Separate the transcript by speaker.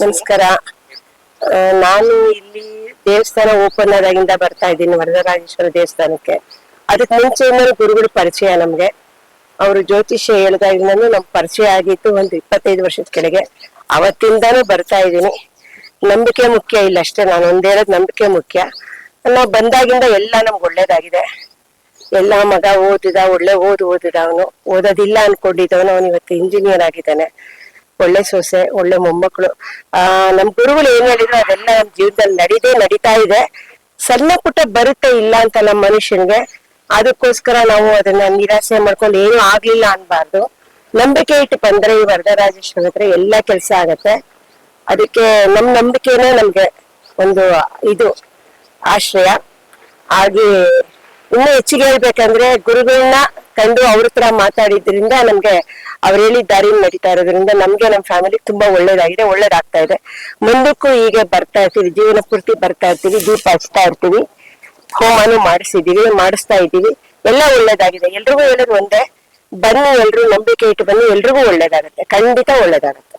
Speaker 1: ನಮಸ್ಕಾರ. ನಾನು ಇಲ್ಲಿ ದೇವಸ್ಥಾನ ಓಪನ್ ಆದಾಗಿಂದ ಬರ್ತಾ ಇದ್ದೀನಿ, ವರದರಾಜೇಶ್ವರ ದೇವಸ್ಥಾನಕ್ಕೆ. ಅದಕ್ಕೆ ಮುಂಚೆಯಿಂದ ಗುರುಗಳು ಪರಿಚಯ ನಮ್ಗೆ. ಅವರು ಜ್ಯೋತಿಷ್ಯ ಹೇಳಿದಾಗಿಂದನೂ ನಮ್ ಪರಿಚಯ ಆಗಿತ್ತು, ಒಂದು 25 ವರ್ಷದ ಕೆಳಗೆ. ಅವತ್ತಿಂದಾನು ಬರ್ತಾ ಇದ್ದೀನಿ. ನಂಬಿಕೆ ಮುಖ್ಯ ಇಲ್ಲ ಅಷ್ಟೇ, ನಾನು ಒಂದ್ ಹೇಳೋದ್ ನಂಬಿಕೆ ಮುಖ್ಯ. ನಾವು ಬಂದಾಗಿಂದ ಎಲ್ಲ ನಮ್ಗೆ ಒಳ್ಳೇದಾಗಿದೆ. ಎಲ್ಲ ಮಗ ಒಳ್ಳೆ ಓದಿದ ಅವನು, ಓದೋದಿಲ್ಲ ಅನ್ಕೊಂಡಿದ್ದವನು ಅವನು ಇವತ್ತು ಇಂಜಿನಿಯರ್ ಆಗಿದ್ದಾನೆ. ಒಳ್ಳೆ ಸೊಸೆ, ಒಳ್ಳೆ ಮೊಮ್ಮಕ್ಕಳು. ನಮ್ ಗುರುಗಳು ಏನ್ ಹೇಳಿದ್ರು ಅದೆಲ್ಲ ನಮ್ ಜೀವನದಲ್ಲಿ ನಡೀತಾ ಇದೆ. ಸಣ್ಣ ಪುಟ್ಟ ಬರುತ್ತೆ, ಇಲ್ಲ ಅಂತ ನಮ್ಮ ಮನುಷ್ಯನ್ಗೆ. ಅದಕ್ಕೋಸ್ಕರ ನಾವು ಅದನ್ನ ನಿರಾಸೆ ಮಾಡ್ಕೊಂಡು ಏನು ಆಗ್ಲಿಲ್ಲ ಅನ್ಬಾರ್ದು. ನಂಬಿಕೆ ಇಟ್ಟು ಬಂದ್ರೆ ಈ ವರದರಾಜೇಶ್ವರ ಹತ್ರ ಎಲ್ಲಾ ಕೆಲ್ಸ ಆಗತ್ತೆ. ಅದಕ್ಕೆ ನಮ್ ನಂಬಿಕೆನೇ ನಮ್ಗೆ ಒಂದು ಇದು ಆಶ್ರಯ ಆಗಿ. ಇನ್ನು ಹೆಚ್ಚಿಗೆ ಹೇಳ್ಬೇಕಂದ್ರೆ ಗುರುಗಳನ್ನ ಕಂಡು ಅವ್ರ ಹತ್ರ ಮಾತಾಡಿದ್ರಿಂದ ನಮ್ಗೆ ಅವ್ರು ಹೇಳಿದ ದಾರಿ ನಡೀತಾ ಇರೋದ್ರಿಂದ ನಮ್ಗೆ ನಮ್ ಫ್ಯಾಮಿಲಿ ತುಂಬಾ ಒಳ್ಳೇದಾಗಿದೆ, ಒಳ್ಳೇದಾಗ್ತಾ ಇದೆ. ಮುಂದಕ್ಕೂ ಹೀಗೆ ಬರ್ತಾ ಇರ್ತೀವಿ, ಜೀವನ ಪೂರ್ತಿ ಬರ್ತಾ ಇರ್ತೀವಿ, ದೀಪ ಹಚ್ತಾ ಇರ್ತೀವಿ, ಹೋಮನು ಮಾಡಿಸ್ತಾ ಇದ್ದೀವಿ. ಎಲ್ಲ ಒಳ್ಳೇದಾಗಿದೆ. ಎಲ್ರಿಗೂ ಹೇಳೋದು ಒಂದೇ, ಬನ್ನಿ ಎಲ್ರು ನಂಬಿಕೆ ಇಟ್ಟು ಬನ್ನಿ, ಎಲ್ರಿಗೂ ಒಳ್ಳೇದಾಗತ್ತೆ, ಖಂಡಿತ ಒಳ್ಳೇದಾಗತ್ತೆ.